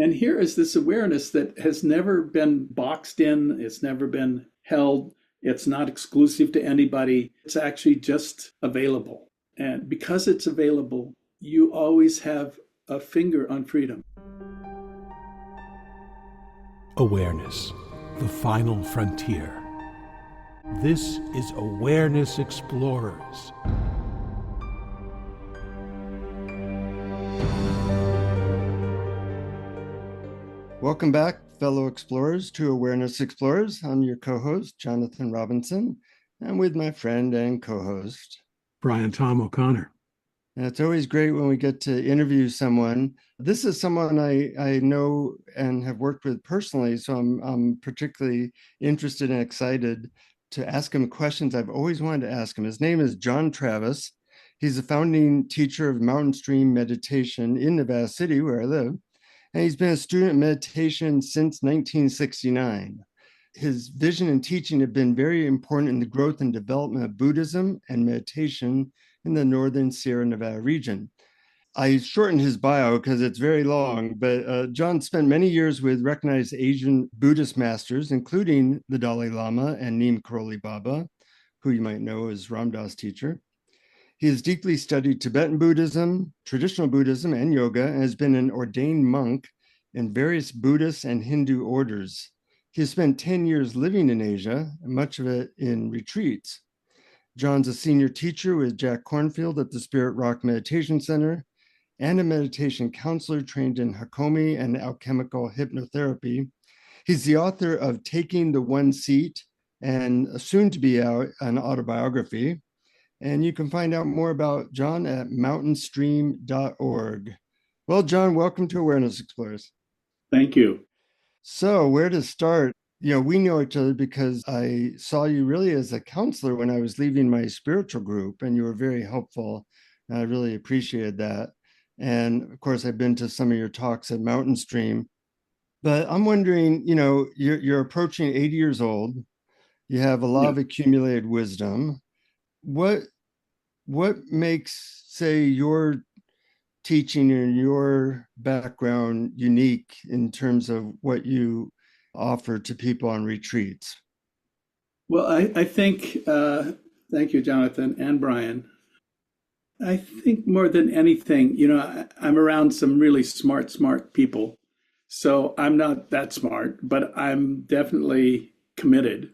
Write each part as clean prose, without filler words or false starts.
And here is this awareness that has never been boxed in, it's never been held, it's not exclusive to anybody. It's actually just available. And because it's available, you always have a finger on freedom. Awareness, the final frontier. This is Awareness Explorers. Welcome back, fellow explorers, to Awareness Explorers. I'm your co-host, Jonathan Robinson, and with my friend and co-host, Brian Tom O'Connor. And it's always great when we get to interview someone. This is someone I know and have worked with personally, so I'm particularly interested and excited to ask him questions I've always wanted to ask him. His name is John Travis. He's a founding teacher of Mountain Stream Meditation in Nevada City, where I live. And he's been a student of meditation since 1969. His vision and teaching have been very important in the growth and development of Buddhism and meditation in the Northern Sierra Nevada region. I shortened his bio because it's very long, but John spent many years with recognized Asian Buddhist masters, including the Dalai Lama and Neem Karoli Baba, who you might know as Ram Dass teacher. He has deeply studied Tibetan Buddhism, traditional Buddhism, and yoga, and has been an ordained monk in various Buddhist and Hindu orders. He has spent 10 years living in Asia, much of it in retreats. John's a senior teacher with Jack Kornfield at the Spirit Rock Meditation Center and a meditation counselor trained in Hakomi and alchemical hypnotherapy. He's the author of Taking the One Seat and soon to be out an autobiography. And you can find out more about John at mountainstream.org. Well, John, welcome to Awareness Explorers. Thank you. So where to start? You know, we know each other because I saw you really as a counselor when I was leaving my spiritual group, and you were very helpful. And I really appreciated that. And of course, I've been to some of your talks at Mountain Stream. But I'm wondering, you know, you're approaching 80 years old. You have a lot of accumulated wisdom. What makes, say, your teaching and your background unique in terms of what you offer to people on retreats? Well, I think, thank you, Jonathan and Brian. I think more than anything, I'm around some really smart people. So I'm not that smart, but I'm definitely committed.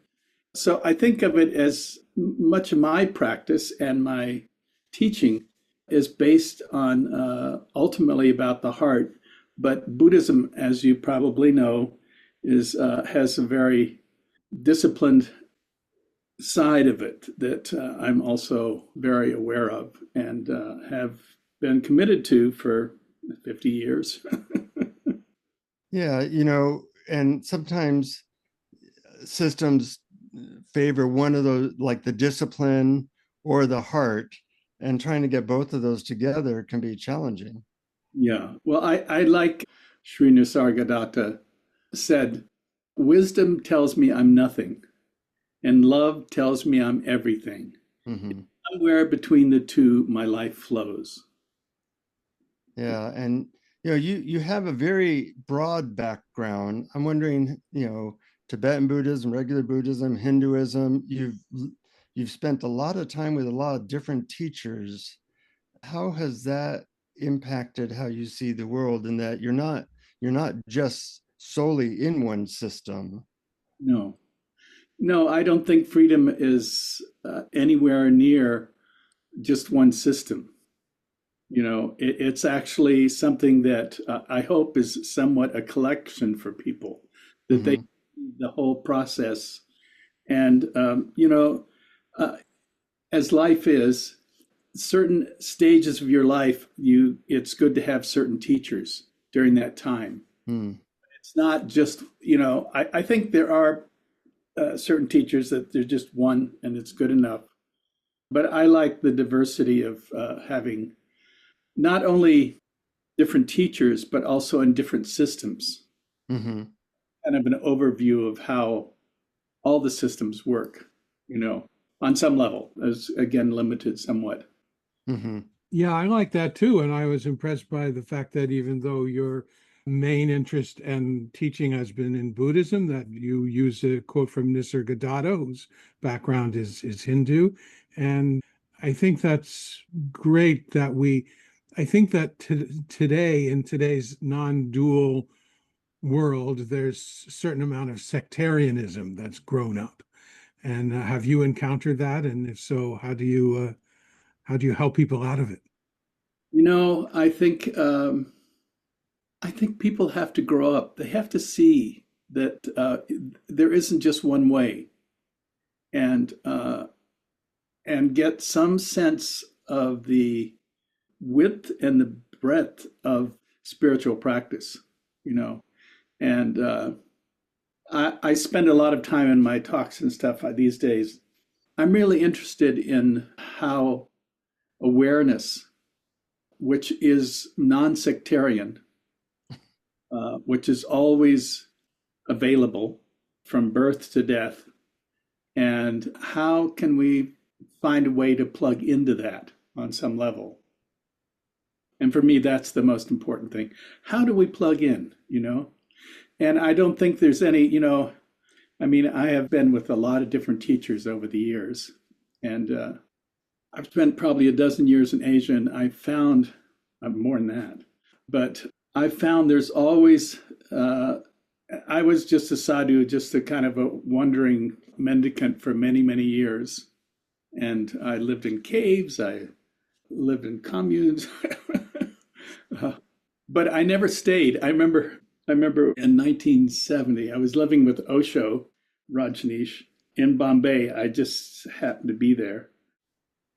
So I think of it as much of my practice and my teaching is based on ultimately about the heart. But Buddhism, as you probably know, has a very disciplined side of it that I'm also very aware of and have been committed to for 50 years. Yeah, and sometimes systems favor one of those, like the discipline or the heart, and trying to get both of those together can be challenging. Yeah, well, I like Sri Nisargadatta said, wisdom tells me I'm nothing, and love tells me I'm everything. Mm-hmm. Somewhere between the two, my life flows. Yeah, and you have a very broad background. I'm wondering, Tibetan Buddhism, regular Buddhism, Hinduism, you've spent a lot of time with a lot of different teachers. How has that impacted how you see the world, in that you're not just solely in one system? No, I don't think freedom is anywhere near just one system. It's actually something that I hope is somewhat a collection for people, that they the whole process. And, as life is, certain stages of your life, it's good to have certain teachers during that time. It's not just, I think there are certain teachers that there's just one and it's good enough. But I like the diversity of having not only different teachers, but also in different systems. Mm-hmm. Kind of an overview of how all the systems work, on some level, as again, limited somewhat. Mm-hmm. Yeah, I like that too. And I was impressed by the fact that even though you're main interest and teaching has been in Buddhism, that you use a quote from Nisargadatta, whose background is Hindu. And I think that's great that I think that today, in today's non-dual world, there's a certain amount of sectarianism that's grown up. And have you encountered that? And if so, how do you help people out of it? I think people have to grow up. They have to see that there isn't just one way, and get some sense of the width and the breadth of spiritual practice. You know, and I spend a lot of time in my talks and stuff these days. I'm really interested in how awareness, which is non-sectarian, which is always available from birth to death. And how can we find a way to plug into that on some level? And for me, that's the most important thing. How do we plug in, And I don't think there's any, I mean, I have been with a lot of different teachers over the years. And I've spent probably a dozen years in Asia, and I found more than that. But I found there's always, I was just a sadhu, just a kind of a wandering mendicant for many, many years. And I lived in caves, I lived in communes, but I never stayed. I remember in 1970, I was living with Osho Rajneesh in Bombay. I just happened to be there.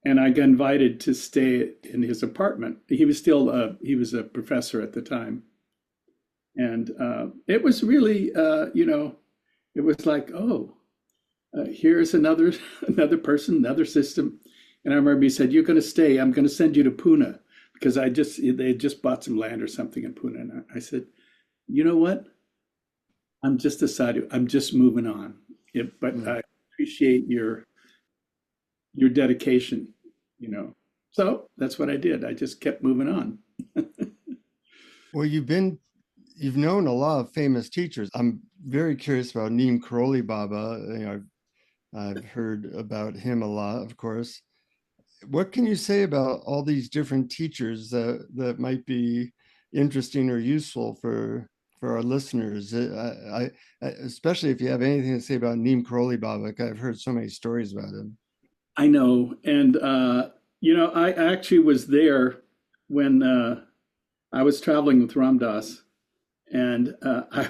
And I got invited to stay in his apartment. He was a professor at the time. And it was really, it was like, oh, here's another person, another system. And I remember he said, "You're going to stay. I'm going to send you to Pune," because they had just bought some land or something in Pune. And I said, "You know what? I'm just a sadhu. I'm just moving on. But I appreciate your dedication, So that's what I did. I just kept moving on." Well, you've known a lot of famous teachers. I'm very curious about Neem Karoli Baba. I've heard about him a lot, of course. What can you say about all these different teachers that might be interesting or useful for our listeners? Especially if you have anything to say about Neem Karoli Baba. I've heard so many stories about him. I know. And, I actually was there when I was traveling with Ram Dass, and I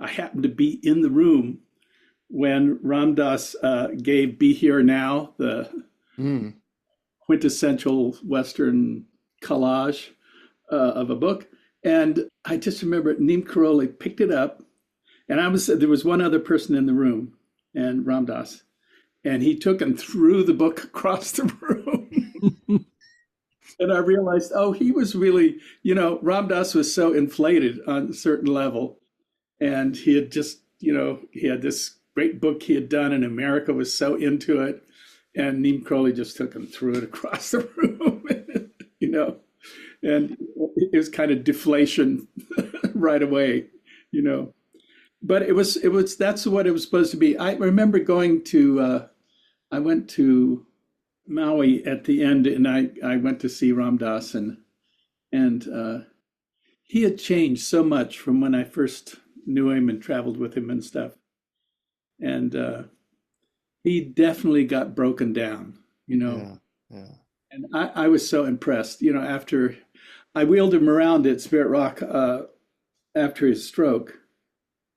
happened to be in the room when Ram Dass gave "Be Here Now," the quintessential Western collage of a book. And I just remember Neem Karoli picked it up, and there was one other person in the room, and Ram Dass, and he took and threw the book across the room. And I realized, oh, he was really, Ram Dass was so inflated on a certain level. And he had just, he had this great book he had done, and America was so into it. And Neem Karoli just took and threw it across the room, and it was kind of deflation right away, But that's what it was supposed to be. I remember I went to Maui at the end, and I went to see Ram Dass, and he had changed so much from when I first knew him and traveled with him and stuff. And he definitely got broken down, Yeah. And I was so impressed, after I wheeled him around at Spirit Rock after his stroke.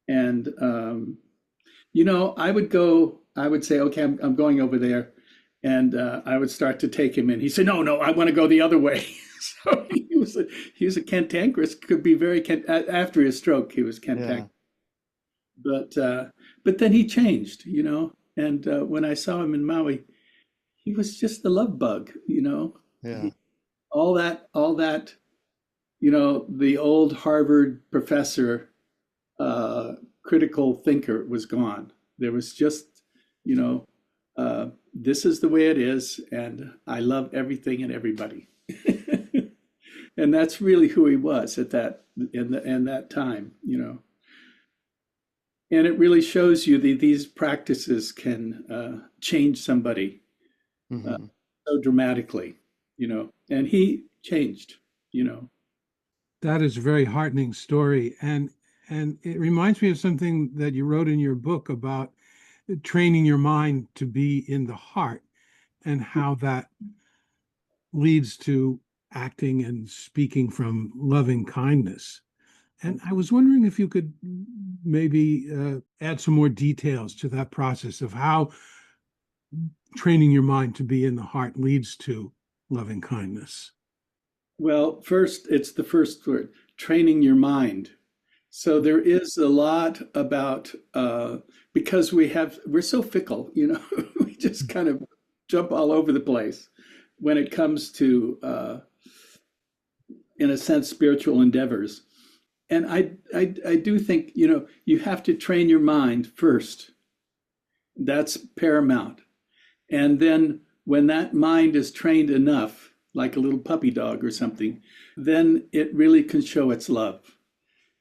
And, I would say, okay, I'm going over there. And I would start to take him in. He said, no, I want to go the other way. So he was a cantankerous, could be very, after his stroke, he was cantankerous. Yeah. But then he changed, and when I saw him in Maui, he was just a love bug, Yeah. All that, the old Harvard professor, critical thinker was gone. There was just, this is the way it is, and I love everything and everybody. And that's really who he was at that in that time, and it really shows you that these practices can change somebody uh, Hmm. so dramatically, and he changed, you know. That is a very heartening story, and it reminds me of something that you wrote in your book about training your mind to be in the heart and how that leads to acting and speaking from loving kindness. And I was wondering if you could maybe add some more details to that process of how training your mind to be in the heart leads to loving kindness. Well, first, it's the first word, training your mind. So there is a lot about because we're so fickle, we just kind of jump all over the place when it comes to, in a sense, spiritual endeavors. And I do think, you have to train your mind first. That's paramount. And then when that mind is trained enough, like a little puppy dog or something, then it really can show its love.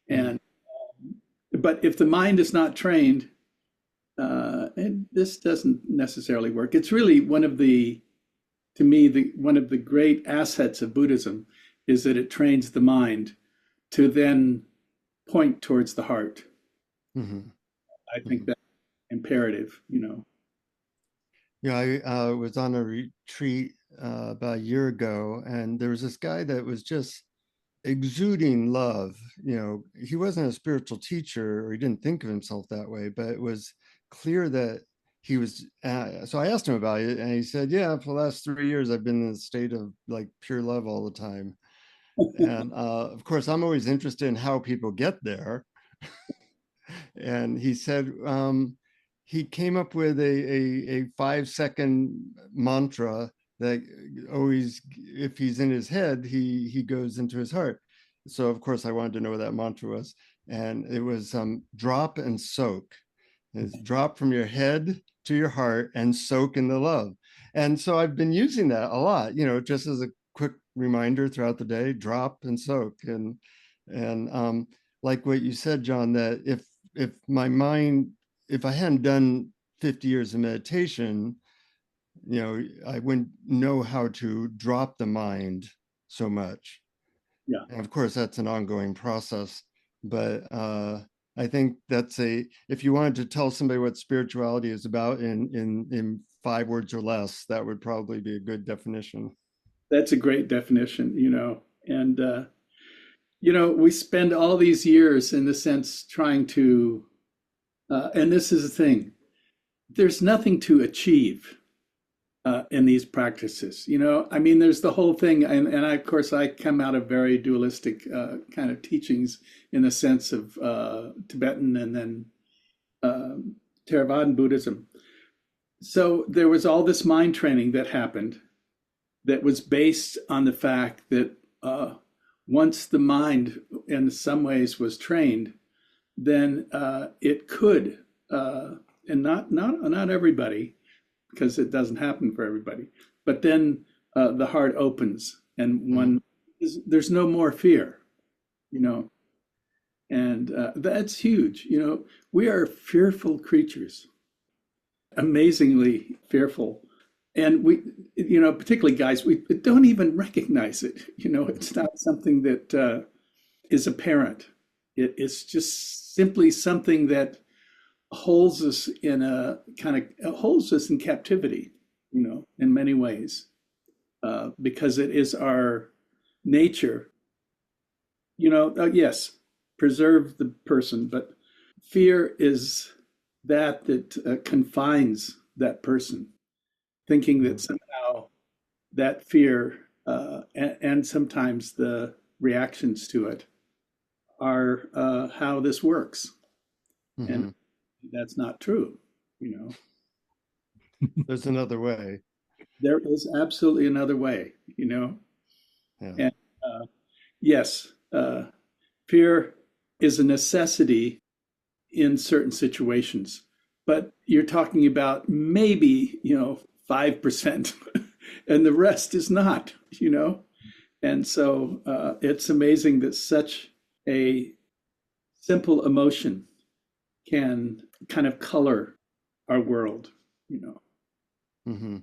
Hmm. And but if the mind is not trained, and this doesn't necessarily work. It's really to me, one of the great assets of Buddhism is that it trains the mind to then point towards the heart. Hmm. I think that's imperative. Yeah, I was on a retreat about a year ago, and there was this guy that was just exuding love. He wasn't a spiritual teacher, or he didn't think of himself that way, but it was clear that he was. So I asked him about it, and he said, "Yeah, for the last 3 years, I've been in a state of like pure love all the time." And of course, I'm always interested in how people get there. And he said he came up with a 5-second mantra that always, if he's in his head, he goes into his heart. So of course I wanted to know what that mantra was, and it was drop and soak. It's drop from your head to your heart and soak in the love. And so I've been using that a lot, just as a quick reminder throughout the day, drop and soak. And like what you said, John, that if my mind, if I hadn't done 50 years of meditation, I wouldn't know how to drop the mind so much. Yeah, And of course, that's an ongoing process. But I think if you wanted to tell somebody what spirituality is about in 5 words or less, that would probably be a good definition. that's a great definition. And we spend all these years in the sense trying to, and this is the thing, there's nothing to achieve in these practices. I mean, there's the whole thing, and of course, I come out of very dualistic kind of teachings in the sense of Tibetan and then uh, Theravadan Buddhism. So there was all this mind training that happened that was based on the fact that once the mind, in some ways, was trained, then it could, and not everybody, because it doesn't happen for everybody. But then the heart opens, and Mhm. there's no more fear, you know, and that's huge. We are fearful creatures, amazingly fearful, and particularly guys, we don't even recognize it. It's not something that is apparent. It's just simply something that holds us holds us in captivity, in many ways, because it is our nature. Yes, preserve the person, but fear is that confines that person, thinking that Mhm. somehow that fear and sometimes the reactions to it are how this works, and Mhm. that's not true. You know, There's another way. there is absolutely another way. Yeah. And yes, fear is a necessity in certain situations, but you're talking about maybe 5%, and the rest is not. And so it's amazing that such a simple emotion can kind of color our world, you know. Hmm.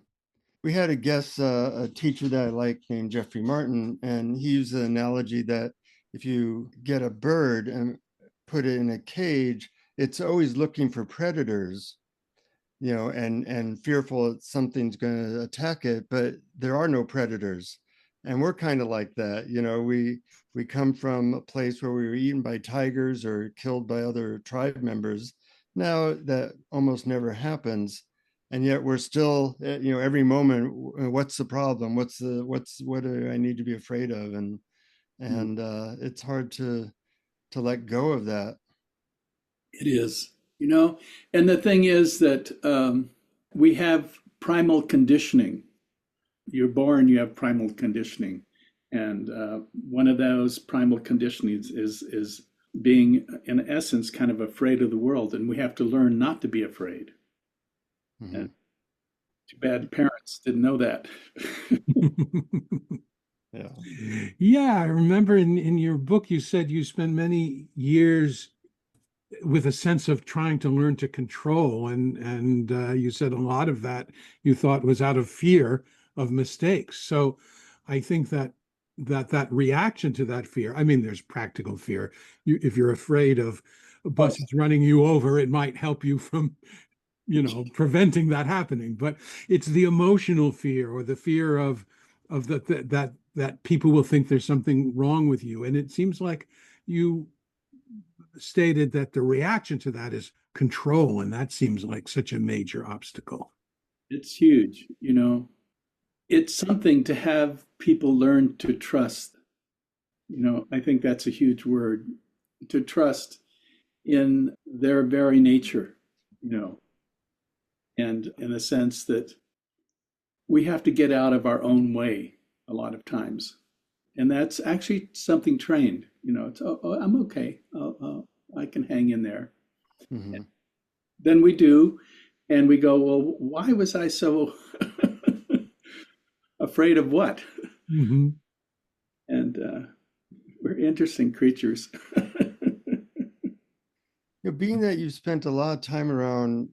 We had a guest, a teacher that I like named Jeffrey Martin, and he used the analogy that if you get a bird and put it in a cage, it's always looking for predators, and fearful that something's going to attack it, but there are no predators. And we're kind of like that. We come from a place where we were eaten by tigers or killed by other tribe members. Now that almost never happens. And yet we're still, every moment, what's the problem? What do I need to be afraid of? And it's hard to let go of that. It is, you know. And the thing is that we have primal conditioning. You're born, you have primal conditioning. And one of those primal conditionings is being, in essence, kind of afraid of the world. And we have to learn not to be afraid. Mm-hmm. And too bad parents didn't know that. Yeah. Yeah, I remember in your book you said you spent many years with a sense of trying to learn to control, and you said a lot of that you thought was out of fear of mistakes. So I think that reaction to that fear, I mean, there's practical fear. If you're afraid of buses running you over, it might help you from preventing that happening. But it's the emotional fear, or the fear of that people will think there's something wrong with you. And it seems like you stated that the reaction to that is control, and that seems like such a major obstacle. It's huge, you know. It's something to have people learn to trust. You know, I think that's a huge word, to trust in their very nature, you know, and in the sense that we have to get out of our own way a lot of times. And that's actually something trained, you know, it's, oh, I'm okay. I can hang in there. Mm-hmm. Then we do, and we go, well, why was I so afraid of what? Mm-hmm. And we're interesting creatures. Being that you spent a lot of time around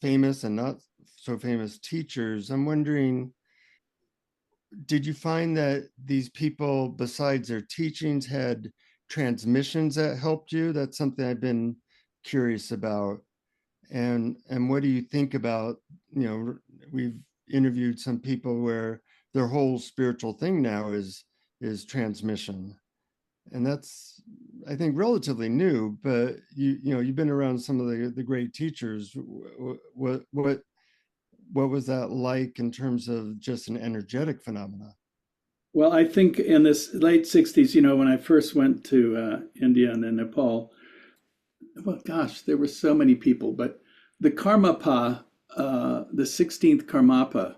famous and not so famous teachers, I'm wondering, did you find that these people, besides their teachings, had transmissions that helped you? That's something I've been curious about. And what do you think about, we've interviewed some people where their whole spiritual thing now is transmission. And that's, I think, relatively new, but you've been around some of the great teachers. What was that like in terms of just an energetic phenomena? Well, I think in this late 60s, you know, when I first went to India and then Nepal, well, gosh, there were so many people, but the Karmapa, the 16th Karmapa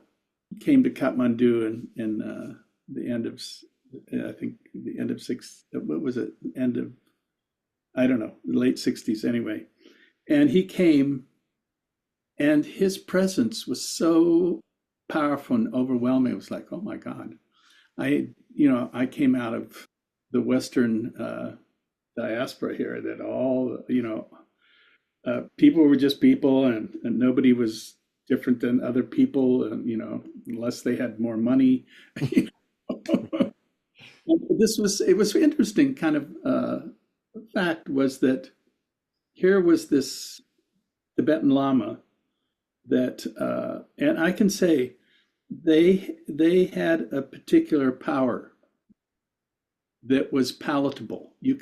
came to Kathmandu in the end of, I think, the end of what was it? End of, I don't know, the late 60s anyway. And he came, and his presence was so powerful and overwhelming. It was like, oh my God. I came out of the Western diaspora here that all, people were just people, and nobody was different than other people, and, unless they had more money. It was interesting kind of fact was that here was this Tibetan Lama that, and I can say they had a particular power that was palatable. You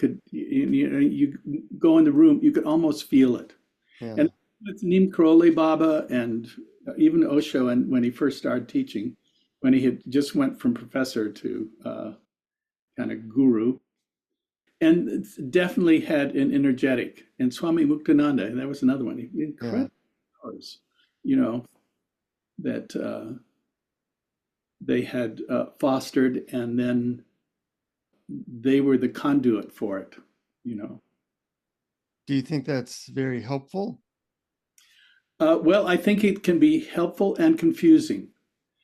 go in the room, you could almost feel it. Yeah. And with Neem Karoli Baba and even Osho, and when he first started teaching, when he had just went from professor to kind of guru, and it definitely had an energetic. And Swami Muktananda, and that was another one. Yeah. Incredible powers, you know, that they had fostered, and then they were the conduit for it, you know. Do you think that's very helpful? Well, I think it can be helpful and confusing.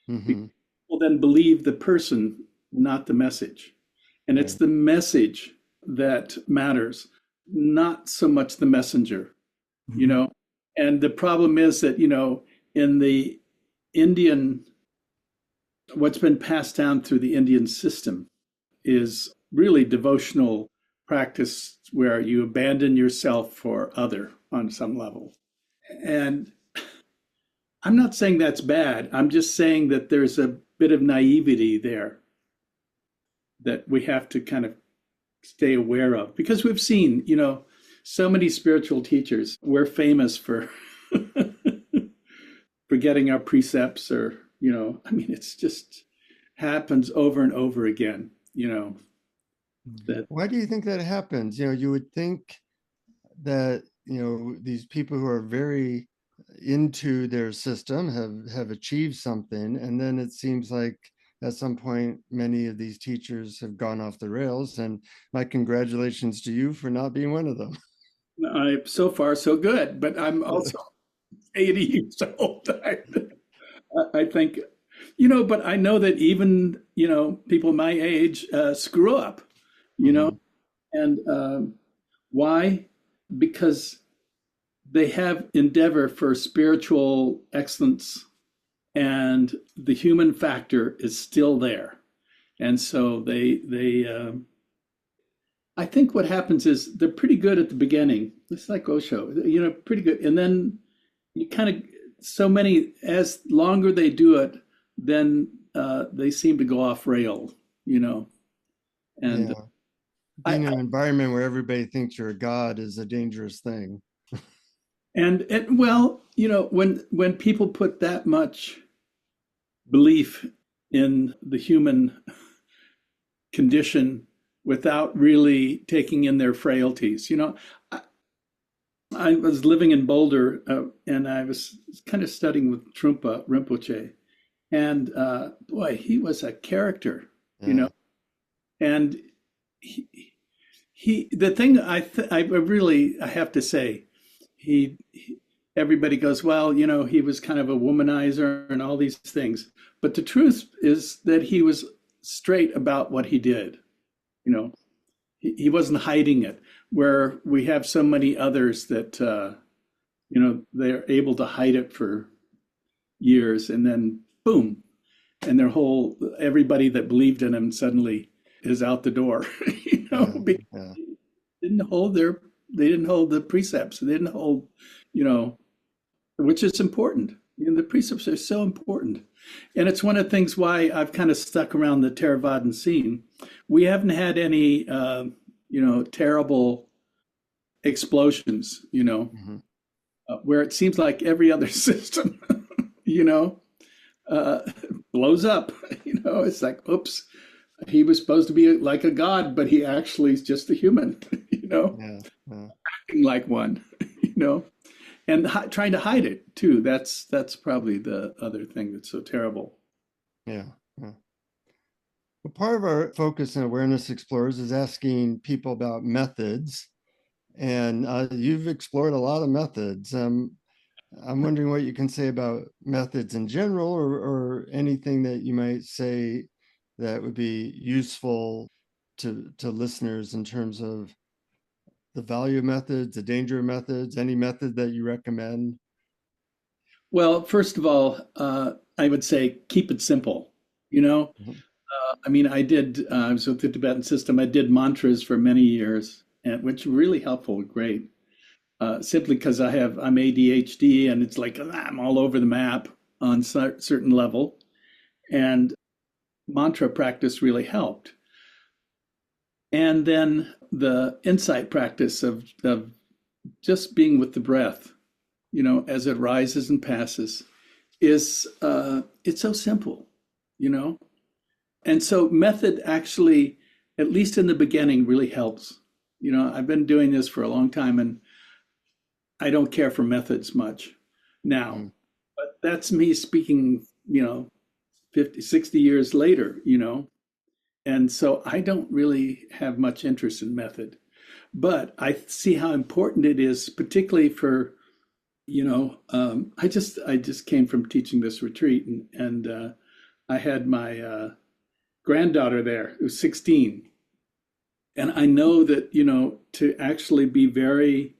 Mm-hmm. People then believe the person not the message. And it's Right. the message that matters, not so much the messenger, you Mhm. know. And the problem is that, in the Indian, what's been passed down through the Indian system is really devotional practice where you abandon yourself for other on some level. And I'm not saying that's bad. I'm just saying that there's a bit of naivety there that we have to kind of stay aware of because we've seen, so many spiritual teachers. We're famous for forgetting our precepts or, I mean, it's just happens over and over again, that Why do you think that happens? You would think that, these people who are very into their system have achieved something, and then it seems like at some point many of these teachers have gone off the rails, and my congratulations to you for not being one of them. so far so good, but I'm also 80 years old. I think, but I know that even, people my age screw up, you know, Mhm. and why? Because they have endeavor for spiritual excellence and the human factor is still there. And so I think what happens is they're pretty good at the beginning. It's like Osho, pretty good. And then you kind of, so many, as longer they do it, then they seem to go off rail, you know. And Yeah, I, being in an environment where everybody thinks you're a god is a dangerous thing. and well, when people put that much belief in the human condition without really taking in their frailties, I, I was living in Boulder and I was kind of studying with Trungpa Rinpoche, and boy, he was a character, you know. Yeah. And he, the thing I really I have to say, he everybody goes, well, he was kind of a womanizer and all these things, but the truth is that he was straight about what he did. You know, he wasn't hiding it. Where we have so many others that they're able to hide it for years, and then boom, and their whole everybody that believed in him suddenly is out the door. Yeah. Because Yeah. they didn't hold they didn't hold the precepts. They didn't hold, you know, which is important. The precepts are so important. And it's one of the things why I've kind of stuck around the Theravadan scene. We haven't had any, terrible explosions, Mhm. where it seems like every other system, you know, uh, blows up. It's like, oops, he was supposed to be like a god, but he actually is just a human, Yeah. Yeah. acting like one, you know, and trying to hide it too. That's probably the other thing that's so terrible. Yeah. Yeah. Well, part of our focus in Awareness Explorers is asking people about methods, and you've explored a lot of methods. I'm wondering what you can say about methods in general, or anything that you might say that would be useful to listeners in terms of the value of methods, the danger of methods, any method that you recommend. Well, first of all, I would say keep it simple. You know, Mhm. I mean, I was with the Tibetan system. I did mantras for many years, and which were really helpful, great. Simply because I'm ADHD, and it's like I'm all over the map on certain level, and mantra practice really helped. And then the insight practice of just being with the breath, as it rises and passes, is it's so simple, you know. And so method actually, at least in the beginning, really helps. I've been doing this for a long time, and I don't care for methods much now. Mm. But that's me speaking, 50, 60 years later, And so I don't really have much interest in method. But I see how important it is, particularly for, I just came from teaching this retreat, and I had my granddaughter there who's 16. And I know that, to actually be very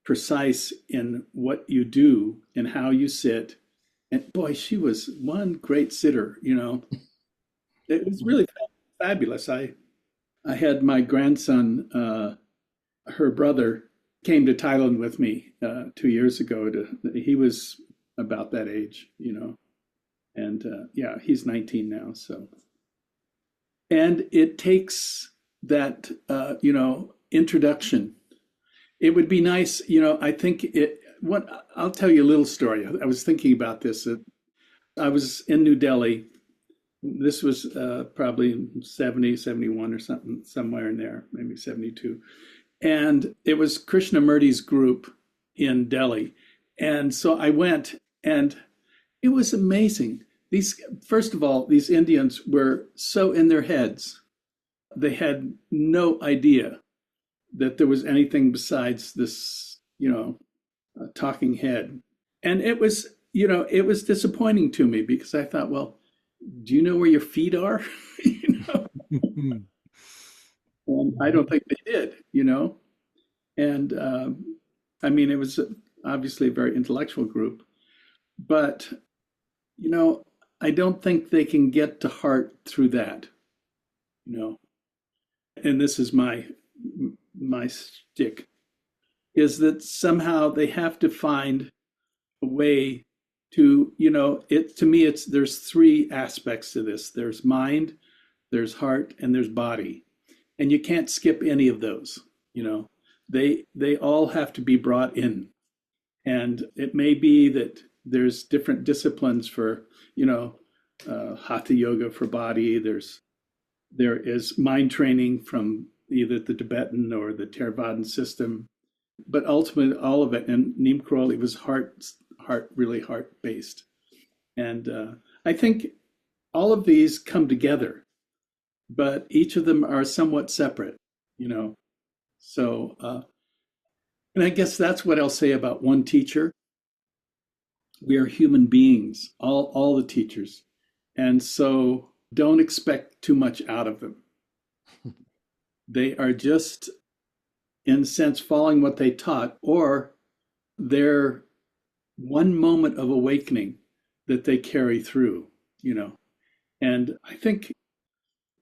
precise in what you do and how you sit. And boy, she was one great sitter. It was really fabulous. I had my grandson, her brother, came to Thailand with me 2 years ago. He was about that age. And yeah, he's 19 now. So, and it takes that, introduction. It would be nice, I think I'll tell you a little story. I was thinking about this. I was in New Delhi. This was probably in 70, 71 or something, somewhere in there, maybe 72. And it was Krishnamurti's group in Delhi. And so I went, and it was amazing. First of all, these Indians were so in their heads. They had no idea that there was anything besides this, talking head. And it was disappointing to me because I thought, well, do you know where your feet are? And I don't think they did. And I mean, it was obviously a very intellectual group, but, I don't think they can get to heart through that, you know. And this is my stick, is that somehow they have to find a way to, it to me there's three aspects to this. There's mind, there's heart, and there's body. And you can't skip any of those. They all have to be brought in. And it may be that there's different disciplines for, hatha yoga for body. There is mind training from either the Tibetan or the Theravadan system, but ultimately all of it. And Neem Karoli was really heart based. And I think all of these come together, but each of them are somewhat separate. So, and I guess that's what I'll say about one teacher. We are human beings, all the teachers. And so don't expect too much out of them. They are just, in a sense, following what they taught, or they're one moment of awakening that they carry through. And I think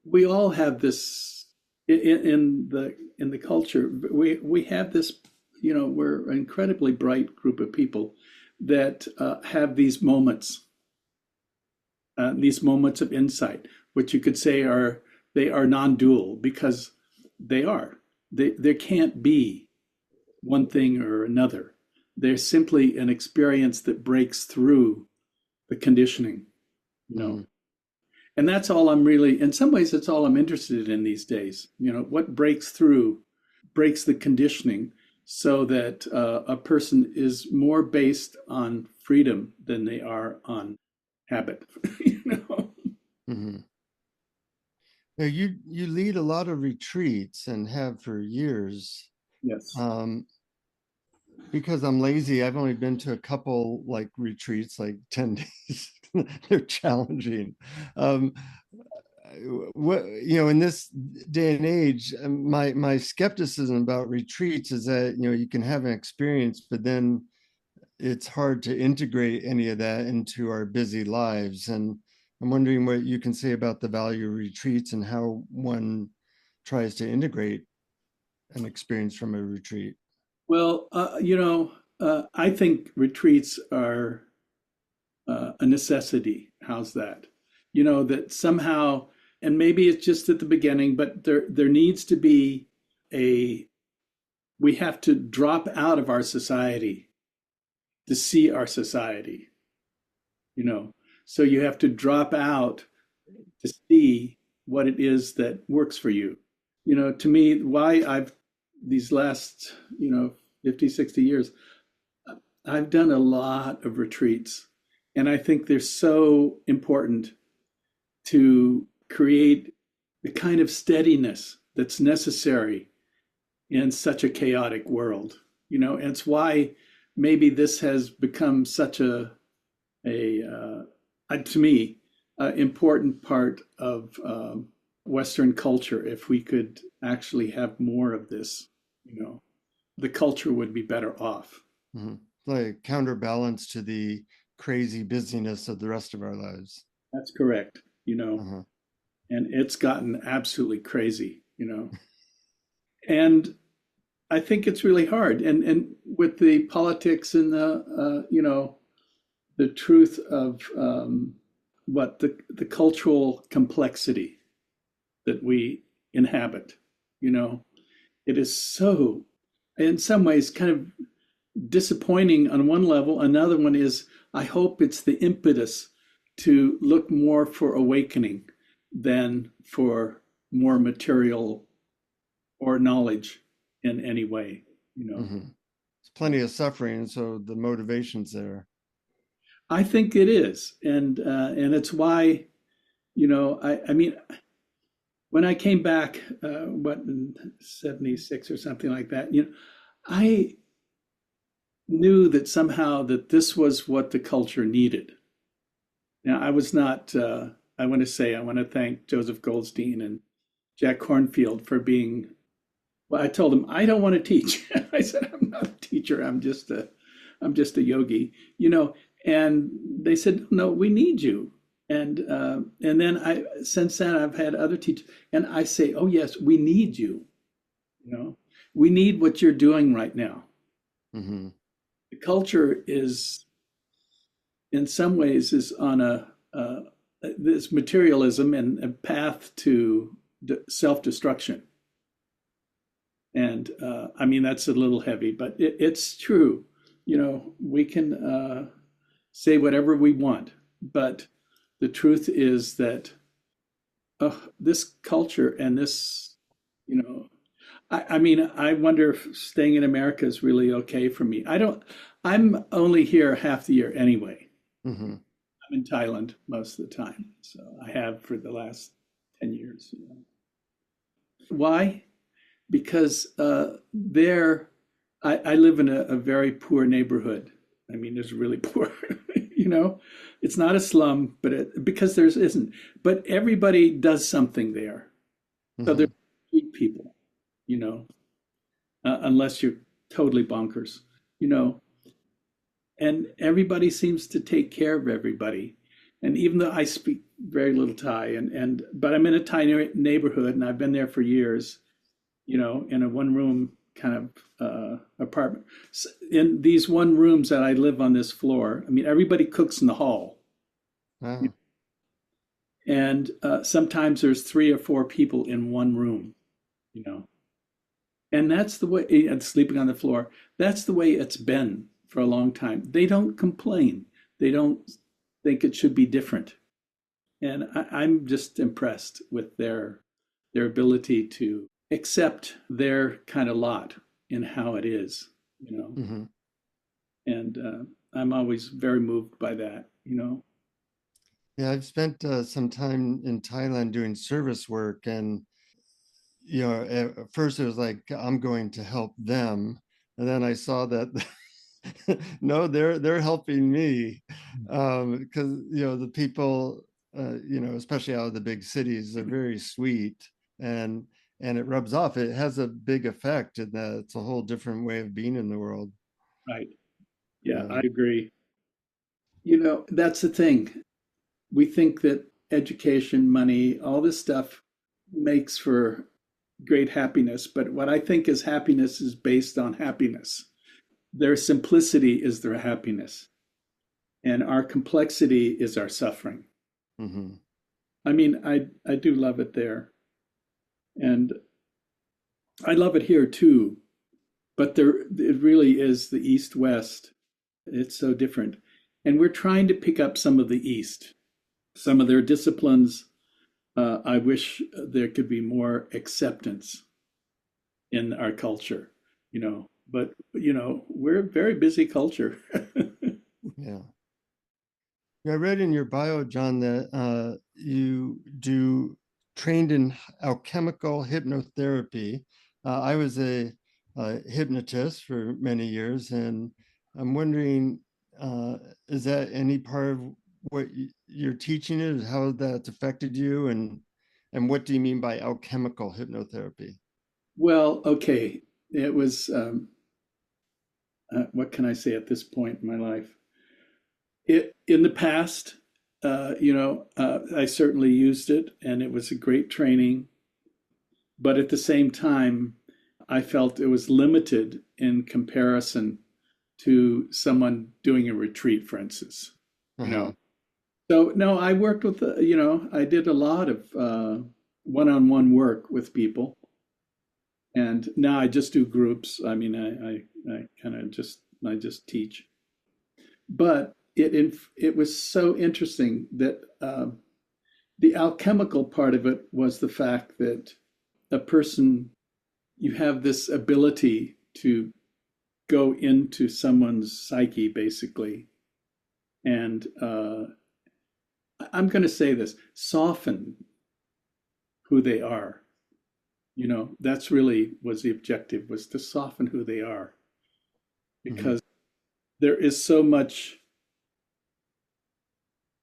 we all have this in the culture. We have this, we're an incredibly bright group of people that have these moments of insight, which you could say they are non-dual, because they are. There can't be one thing or another. They're simply an experience that breaks through the conditioning. And that's all I'm really, in some ways, that's all I'm interested in these days. What breaks the conditioning, so that a person is more based on freedom than they are on habit. Mm-hmm. Now, you lead a lot of retreats and have for years. Yes. Because I'm lazy, I've only been to a couple like retreats, like 10 days. They're challenging. In this day and age, my skepticism about retreats is that you can have an experience, but then it's hard to integrate any of that into our busy lives. And I'm wondering what you can say about the value of retreats and how one tries to integrate an experience from a retreat. Well, I think retreats are a necessity. How's that? That somehow, and maybe it's just at the beginning, but there needs to be we have to drop out of our society to see our society. So you have to drop out to see what it is that works for you. To me, why these last, 50, 60 years, I've done a lot of retreats. And I think they're so important to create the kind of steadiness that's necessary in such a chaotic world. And it's why maybe this has become such to me, important part of Western culture. If we could actually have more of this, the culture would be better off. Mhm. Like counterbalance to the crazy busyness of the rest of our lives. That's correct, Uh-huh. and it's gotten absolutely crazy. And I think it's really hard. And with the politics and the truth of what the cultural complexity that we inhabit, you know, it is so, in some ways, kind of disappointing on one level. Another one is, I hope it's the impetus to look more for awakening than for more material or knowledge in any way. Mm-hmm. There's plenty of suffering, so the motivation's there. I think it is, and it's why, I mean, when I came back, what in '76 or something like that, I knew that somehow that this was what the culture needed. Now, I was not. I want to thank Joseph Goldstein and Jack Kornfield for being. Well, I told them I don't want to teach. I said I'm not a teacher. I'm just a yogi. And they said, no, we need you. And then since then I've had other teachers, and I say, oh yes, we need you. We need what you're doing right now. Mm-hmm. The culture is, in some ways, is on this materialism and a path to self-destruction. And I mean, that's a little heavy, but it's true. We can say whatever we want, but the truth is that this culture and this, I mean, I wonder if staying in America is really okay for me. I'm only here half the year anyway. Mm-hmm. I'm in Thailand most of the time. So I have for the last 10 years. Why? Because there, I live in a very poor neighborhood. I mean, there's really poor, it's not a slum, but because there isn't. But everybody does something there. So Mm-hmm. they're sweet people, you know, unless you're totally bonkers, you know. And everybody seems to take care of everybody. And even though I speak very little Thai, but I'm in a Thai neighborhood, and I've been there for years, in a one-room kind of apartment. In these one rooms that I live on this floor, I mean, everybody cooks in the hall, Wow. and sometimes there's 3 or 4 people in one room, you know, and that's the way. And sleeping on the floor. That's the way it's been for a long time. They don't complain. They don't think it should be different, and I'm just impressed with their ability to accept their kind of lot in how it is. Mm-hmm. And I'm always very moved by that. Yeah, I've spent some time in Thailand doing service work, and at first it was like I'm going to help them, and then I saw that no, they're helping me, because the people, especially out of the big cities, are very sweet, and it rubs off. It has a big effect, and that it's a whole different way of being in the world. Right. Yeah, Yeah. I agree. That's the thing. We think that education, money, all this stuff makes for great happiness, but what I think is happiness is based on happiness. Their simplicity is their happiness, and our complexity is our suffering. Mm-hmm. I mean, I do love it there, and I love it here too, but it really is the East West. It's so different. And we're trying to pick up some of the East, some of their disciplines. I wish there could be more acceptance in our culture. But, we're a very busy culture. Yeah. Yeah, I read in your bio, John, that you do trained in alchemical hypnotherapy. I was a hypnotist for many years, and I'm wondering, is that any part of you're teaching it, how that's affected you, and what do you mean by alchemical hypnotherapy? Well, okay, it was. What can I say at this point in my life? It in the past, I certainly used it, and it was a great training. But at the same time, I felt it was limited in comparison to someone doing a retreat, for instance. You Uh-huh. know, so no, I worked with, I did a lot of one-on-one work with people, and now I just do groups. I mean, I kind of I just teach. But it was so interesting that the alchemical part of it was the fact that a person, you have this ability to go into someone's psyche, basically, and I'm going to say this, soften who they are. That's really was the objective, was to soften who they are, Hmm. because there is so much,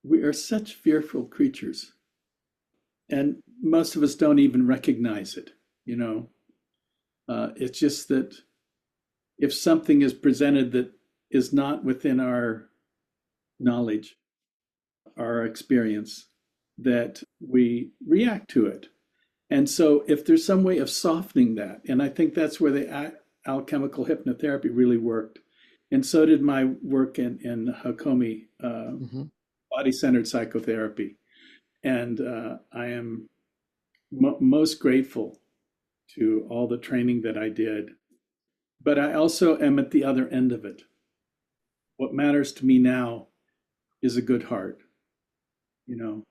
we are such fearful creatures, and most of us don't even recognize it. you know it's just that if something is presented that is not within our knowledge, our experience, that we react to it. And so if there's some way of softening that, and I think that's where the alchemical hypnotherapy really worked. And so did my work in Hakomi, Hmm. body-centered psychotherapy. And I am most grateful to all the training that I did. But I also am at the other end of it. What matters to me now is a good heart, you know,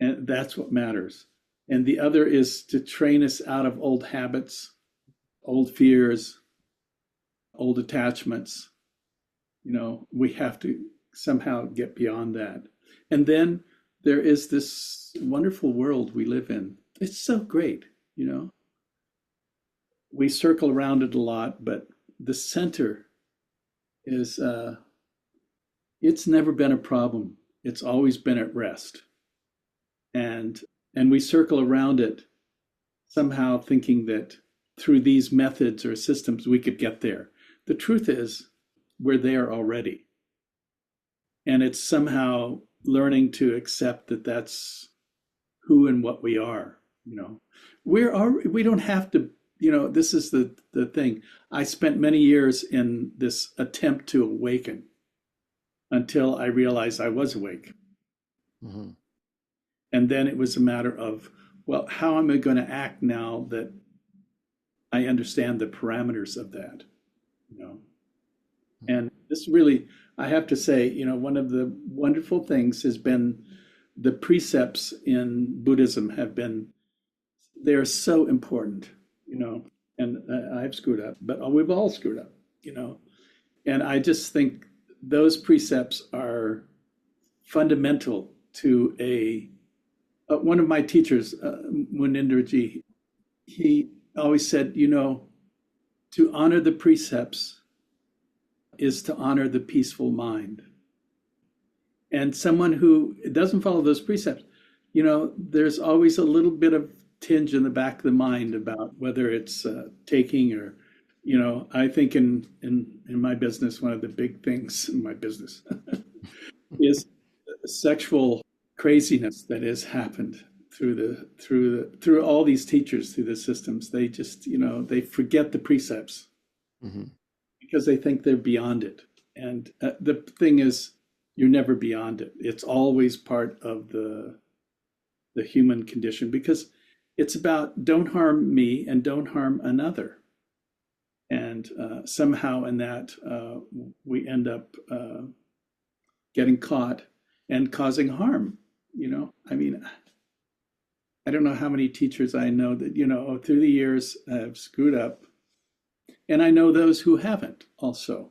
and that's what matters. And the other is to train us out of old habits, old fears, old attachments. We have to somehow get beyond that. And then there is this wonderful world we live in. It's so great, you know. We circle around it a lot, but the center is it's never been a problem. It's always been at rest. And we circle around it somehow thinking that through these methods or systems we could get there. The truth is we're there already. And it's somehow learning to accept that that's who and what we are, you know. We don't have to, this is the thing. I spent many years in this attempt to awaken until I realized I was awake. Hmm. And then it was a matter of, well, how am I going to act now that I understand the parameters of that, you know? And this really, I have to say, one of the wonderful things has been the precepts in Buddhism have been, they're so important, you know, and I've screwed up, but we've all screwed up, you know. And I just think those precepts are fundamental to one of my teachers, Munindraji, he always said, to honor the precepts is to honor the peaceful mind. And someone who doesn't follow those precepts, there's always a little bit of tinge in the back of the mind about whether it's taking or, I think in my business, one of the big things in my business is sexual craziness that has happened through all these teachers, through the systems. They just, they forget the precepts Hmm. because they think they're beyond it. And the thing is, you're never beyond it. It's always part of the human condition, because it's about don't harm me and don't harm another. And somehow in that we end up getting caught and causing harm. I mean, I don't know how many teachers I know that, through the years have screwed up. And I know those who haven't also,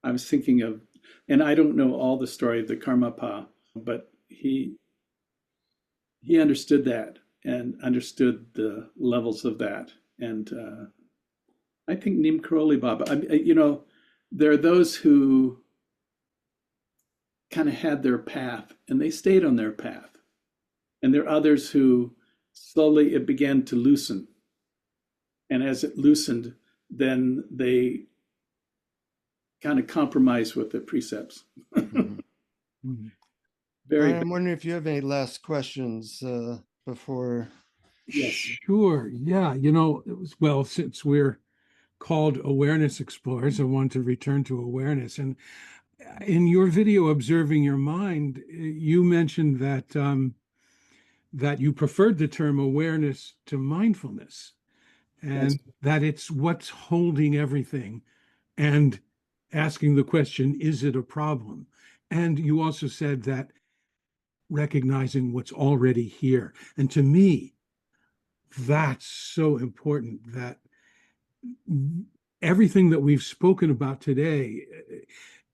I was thinking of, and I don't know all the story of the Karmapa, but he understood that and understood the levels of that. And I think Neem Karoli Baba, there are those who kind of had their path and they stayed on their path. And there are others who slowly it began to loosen. And as it loosened, then they kind of compromised with the precepts. Mhm. Very, Brian, I'm wondering if you have any last questions before. yes. Sure. Yeah. It was, well, since we're called awareness explorers, I want to return to awareness. And in your video, Observing Your Mind, you mentioned that you preferred the term awareness to mindfulness, That's and that it's what's holding everything and asking the question, is it a problem? And you also said that recognizing what's already here. And to me, that's so important, that everything that we've spoken about today,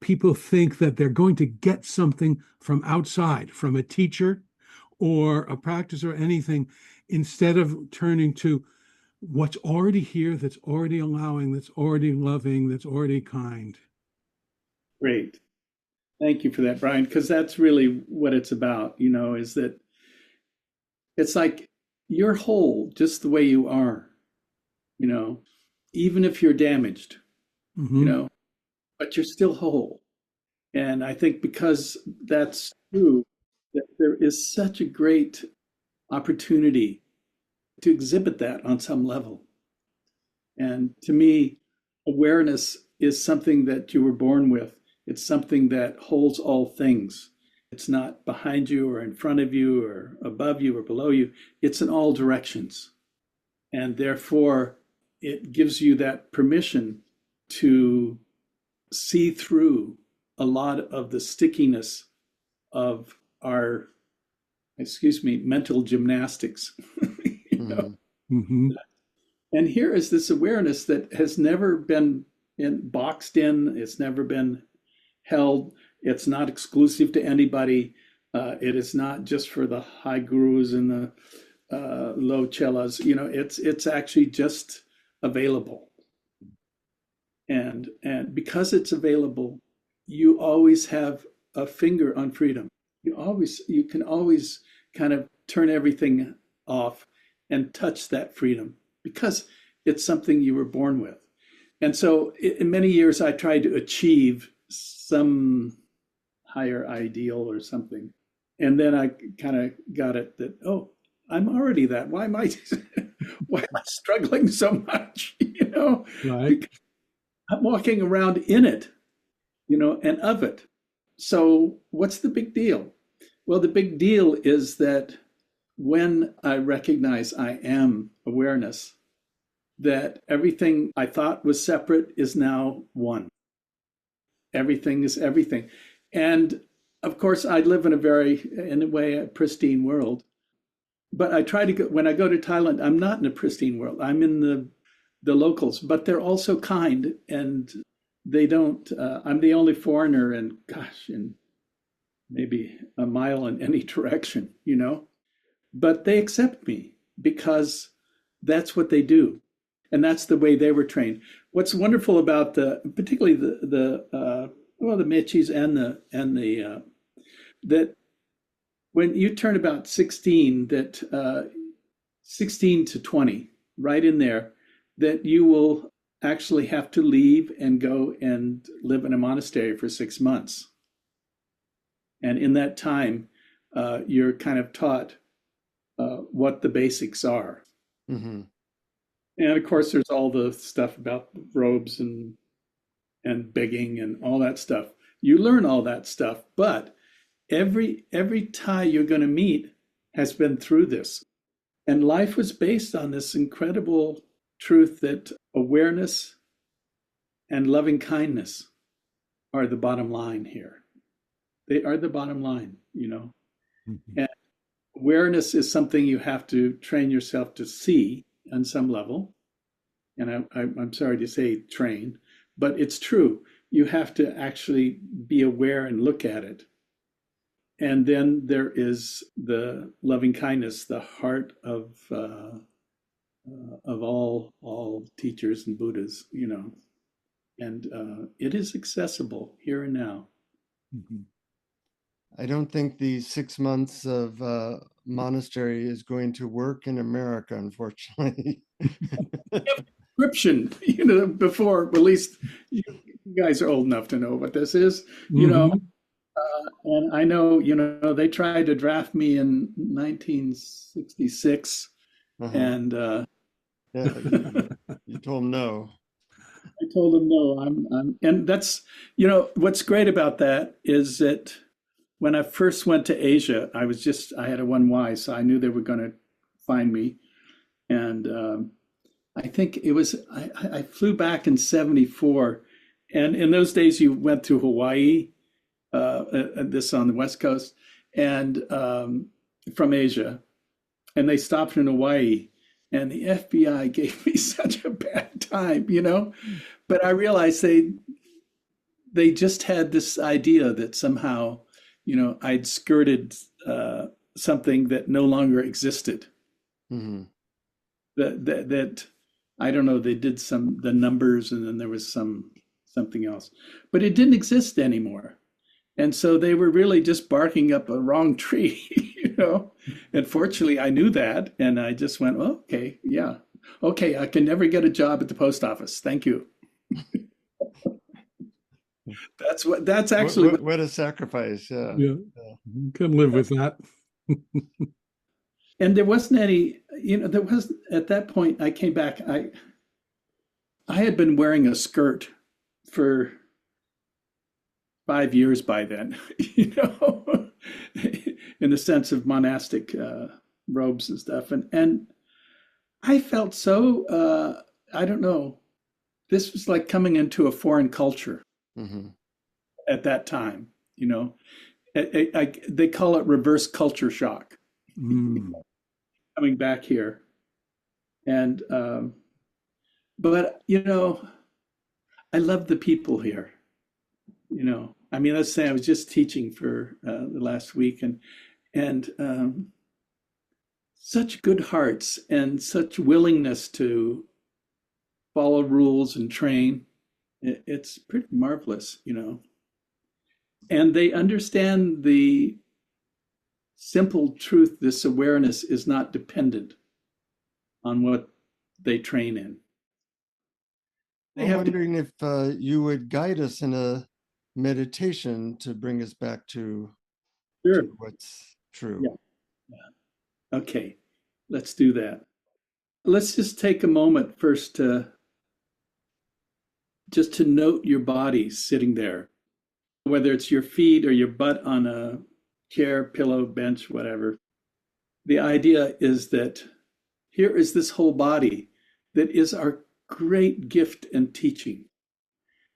people think that they're going to get something from outside, from a teacher or a practice or anything, instead of turning to what's already here, that's already allowing, that's already loving, that's already kind. great. Thank you for that, Brian, because that's really what it's about, is that it's like you're whole just the way you are, you know, even if you're damaged, you Mm-hmm. know, but you're still whole. And I think because that's true, that there is such a great opportunity to exhibit that on some level. And to me, awareness is something that you were born with. It's something that holds all things. It's not behind you or in front of you or above you or below you. It's in all directions. And therefore, it gives you that permission to see through a lot of the stickiness of our, excuse me, mental gymnastics. you know? Mhm. Mm-hmm. And here is this awareness that has never been boxed in, it's never been held, it's not exclusive to anybody. It is not just for the high gurus and the low cellas. It's actually just available. And because it's available, you always have a finger on freedom. You can always kind of turn everything off and touch that freedom because it's something you were born with. And so in many years I tried to achieve some higher ideal or something. And then I kind of got it that, oh, I'm already that. Why am I why am I struggling so much? Right. Because I'm walking around in it, and of it. So what's the big deal? Well, the big deal is that when I recognize I am awareness, that everything I thought was separate is now one. Everything is everything. And of course, I live in in a way, a pristine world. But I try to go, when I go to Thailand, I'm not in a pristine world. I'm in the locals, but they're also kind and they don't, I'm the only foreigner and gosh, in maybe a mile in any direction. But they accept me because that's what they do. And that's the way they were trained. What's wonderful about particularly the Mechis and the that when you turn about 16, that 16 to 20, right in there, that you will actually have to leave and go and live in a monastery for 6 months. And in that time, you're kind of taught what the basics are. Mhm. And of course, there's all the stuff about robes and begging and all that stuff. You learn all that stuff, but every Thai you're going to meet has been through this. And life was based on this incredible truth that awareness and loving kindness are the bottom line here. They are the bottom line. Mm-hmm. And awareness is something you have to train yourself to see on some level. And I'm sorry to say train, but it's true. You have to actually be aware and look at it. And then there is the loving kindness, the heart of all teachers and Buddhas. And it is accessible here and now. Mm-hmm. I don't think the 6 months of monastery is going to work in America, unfortunately. Prescription, before, at least you guys are old enough to know what this is, Hmm. and I know, they tried to draft me in 1966, Uh-huh. and Yeah, you told them no. I told them no. And that's, what's great about that is that when I first went to Asia, I had a 1Y, so I knew they were going to find me. And I think it was, I flew back in 74. And in those days, you went to Hawaii, this on the West Coast, and from Asia. And they stopped in Hawaii. And the FBI gave me such a bad time, But I realized they just had this idea that somehow, I'd skirted something that no longer existed. Hmm. That I don't know. They did the numbers, and then there was something else, but it didn't exist anymore. And so they were really just barking up a wrong tree, And fortunately, I knew that, and I just went, well, okay, yeah, okay. I can never get a job at the post office. Thank you. That's actually what. What a sacrifice. Yeah. Yeah, Yeah. can live with that. And there wasn't any, there was at that point I came back. I had been wearing a skirt for 5 years by then, in the sense of monastic robes and stuff. And I felt so, I don't know, this was like coming into a foreign culture Hmm. at that time, they call it reverse culture shock Mm. coming back here. And, but, I love the people here. I mean, let's say I was just teaching for the last week, and such good hearts and such willingness to follow rules and train. It's pretty marvelous. And they understand the simple truth. This awareness is not dependent on what they train in. They I'm have to. wondering if you would guide us in a meditation to bring us back Sure. to what's true. Yeah. Okay. Let's do that. Let's just take a moment first to just to note your body sitting there, whether it's your feet or your butt on a chair, pillow, bench, whatever. The idea is that here is this whole body that is our great gift and teaching.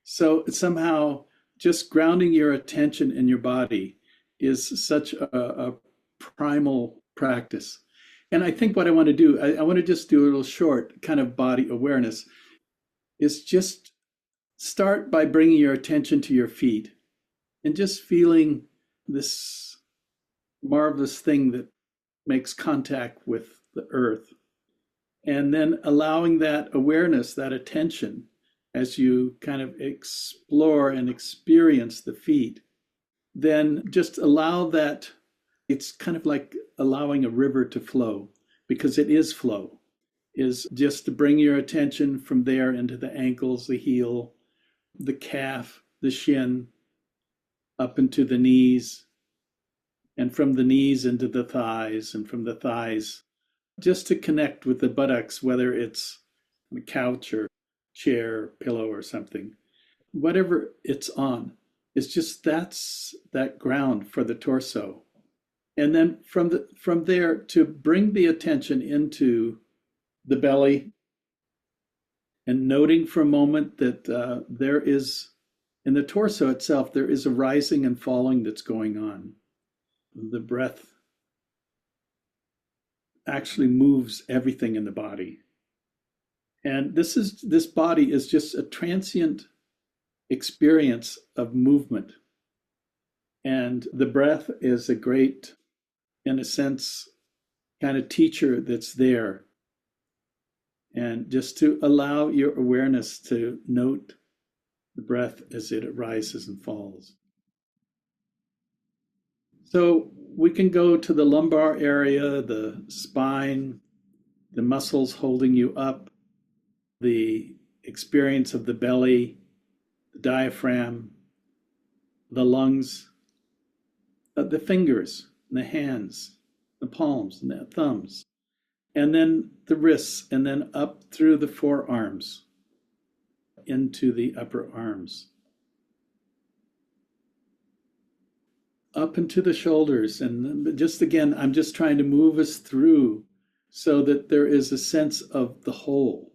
So somehow just grounding your attention in your body is such a primal practice. And I think what I want to do, I want to just do a little short kind of body awareness, is just start by bringing your attention to your feet and just feeling this marvelous thing that makes contact with the earth. And then allowing that awareness, that attention, as you kind of explore and experience the feet, then just allow that. It's kind of like allowing a river to flow, because it is flow, is just to bring your attention from there into the ankles, the heel, the calf, the shin, up into the knees, and from the knees into the thighs, and from the thighs, just to connect with the buttocks, whether it's on a couch or chair, pillow, or something. Whatever it's on, it's just that's that ground for the torso. And then from there to bring the attention into the belly and noting for a moment that there is in the torso itself, there is a rising and falling that's going on. The breath actually moves everything in the body. And this body is just a transient experience of movement. And the breath is a great, in a sense, kind of teacher that's there. And just to allow your awareness to note the breath as it rises and falls. So we can go to the lumbar area, the spine, the muscles holding you up, the experience of the belly, the diaphragm, the lungs, the fingers, and the hands, the palms, and the thumbs, and then the wrists, and then up through the forearms into the upper arms, up into the shoulders. And just again, I'm just trying to move us through so that there is a sense of the whole.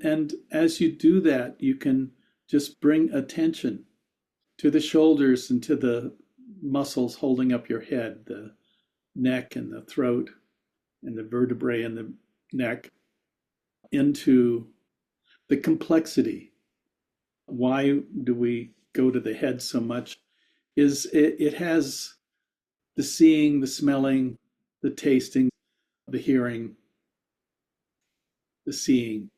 And as you do that, you can just bring attention to the shoulders and to the muscles holding up your head, the neck and the throat and the vertebrae in the neck, into the complexity. Why do we go to the head so much? Is it has the seeing, the smelling, the tasting, the hearing, the seeing,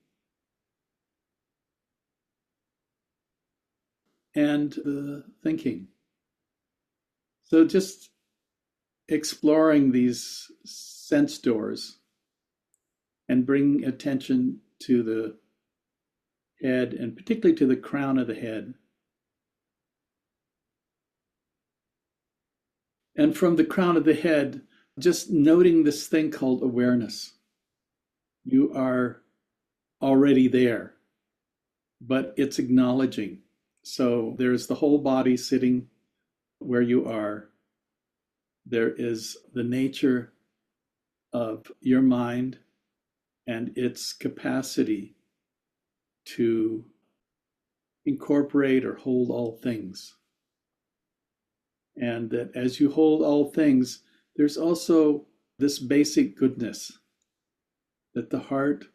and the thinking. So just exploring these sense doors and bringing attention to the head and particularly to the crown of the head. And from the crown of the head, just noting this thing called awareness. You are already there, but it's acknowledging. So there's the whole body sitting where you are. There is the nature of your mind and its capacity to incorporate or hold all things. And that as you hold all things, there's also this basic goodness that the heart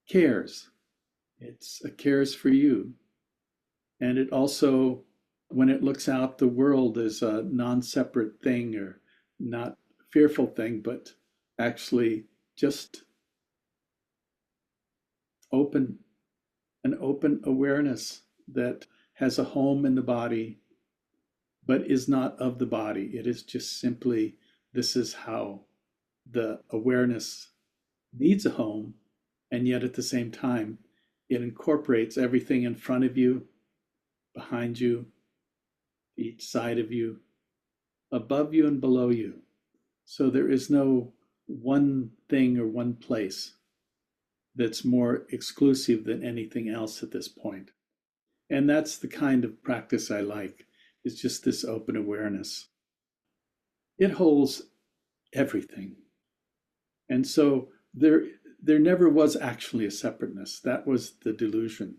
cares. It cares for you. And it also, when it looks out the world as a non-separate thing or not fearful thing, but actually just open, an open awareness that has a home in the body, but is not of the body. It is just simply, this is how the awareness needs a home, and yet at the same time, it incorporates everything in front of you, behind you, each side of you, above you, and below you. So there is no one thing or one place that's more exclusive than anything else at this point. And that's the kind of practice I like, is just this open awareness. It holds everything. And so there never was actually a separateness. That was the delusion.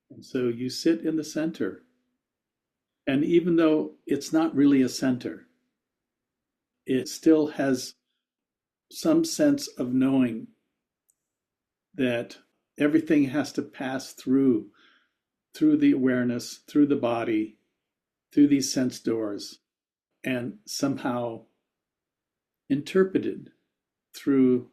And so you sit in the center. And even though it's not really a center, it still has some sense of knowing that everything has to pass through the awareness, through the body, through these sense doors, and somehow interpreted through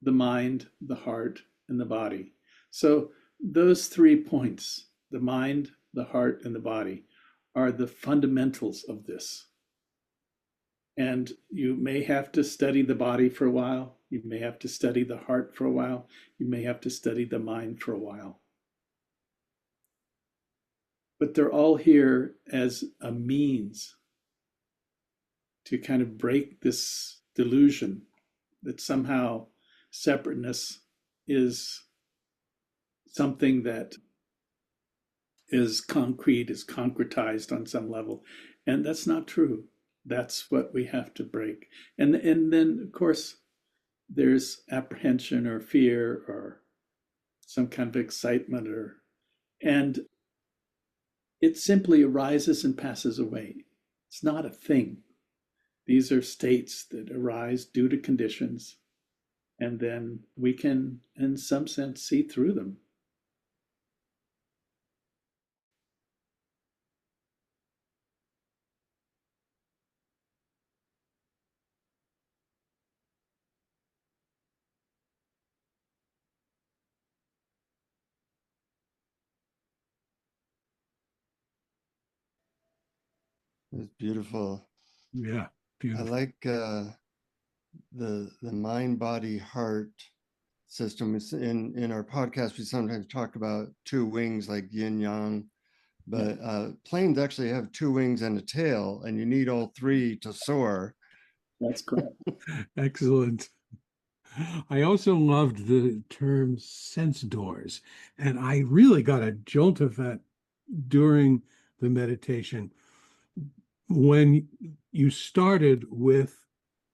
the mind, the heart, and the body. So those 3 points, the mind, the heart, and the body, are the fundamentals of this. And you may have to study the body for a while. You may have to study the heart for a while. You may have to study the mind for a while. But they're all here as a means to kind of break this delusion that somehow separateness is something that is concrete, is concretized on some level. And that's not true. That's what we have to break. And then, of course, there's apprehension or fear or some kind of excitement, and it simply arises and passes away. It's not a thing. These are states that arise due to conditions, and then we can, in some sense, see through them. It's beautiful. Yeah, I beautiful. like the mind, body, heart system. In our podcast, we sometimes talk about two wings like yin yang, but planes actually have two wings and a tail, and you need all three to soar. That's correct. Excellent. I also loved the term sense doors, and I really got a jolt of that during the meditation when you started with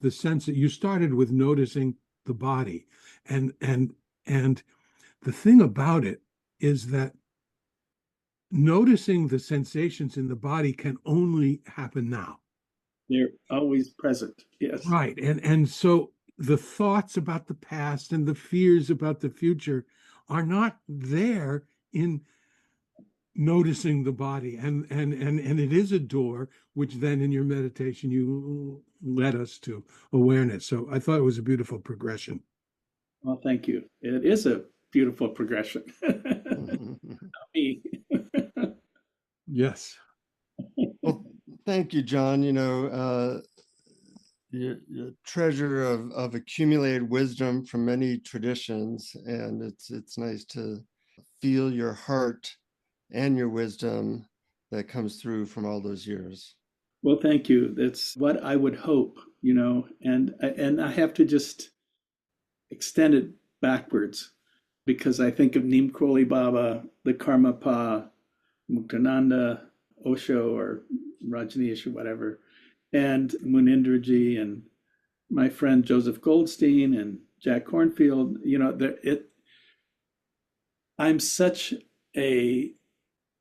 the sense that you started with noticing the body, and the thing about it is that noticing the sensations in the body can only happen now. They're always present. Yes. Right. And so the thoughts about the past and the fears about the future are not there in noticing the body. And it is a door, which then in your meditation you led us to awareness. So I thought it was a beautiful progression. Well, thank you. It is a beautiful progression. Me. Yes. Well, thank you, John. You're treasure of accumulated wisdom from many traditions, and it's nice to feel your heart and your wisdom that comes through from all those years. Well, thank you. That's what I would hope, and I have to just extend it backwards because I think of Neem Karoli Baba, the Karmapa, Muktananda, Osho, or Rajneesh, or whatever, and Munindraji, and my friend Joseph Goldstein, and Jack Kornfield. I'm such a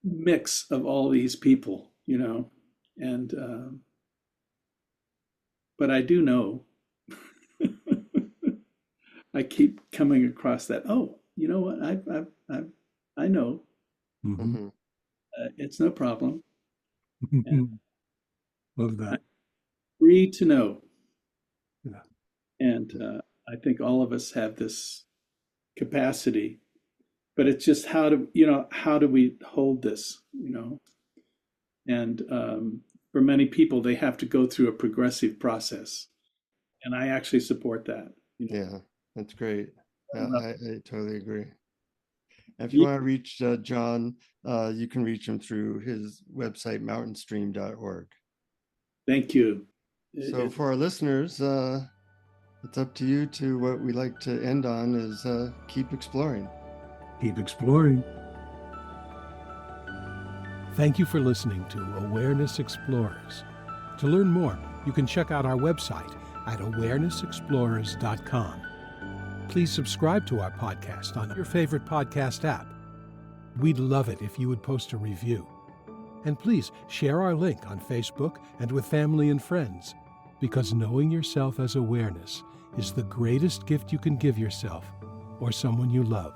mix of all these people, and but I do know. I keep coming across that. Oh, you know what? I know. Mhm. It's no problem. And Love that. free to know. Yeah. And I think all of us have this capacity, but it's just how do we hold this. And for many people, they have to go through a progressive process, and I actually support that. Yeah, that's great. I totally agree. If you Yeah, want to reach John, you can reach him through his website, mountainstream.org. thank you. So for our listeners, it's up to you to what we like to end on is keep exploring. Keep exploring. Thank you for listening to Awareness Explorers. To learn more, you can check out our website at awarenessexplorers.com. Please subscribe to our podcast on your favorite podcast app. We'd love it if you would post a review. And please share our link on Facebook and with family and friends, because knowing yourself as awareness is the greatest gift you can give yourself or someone you love.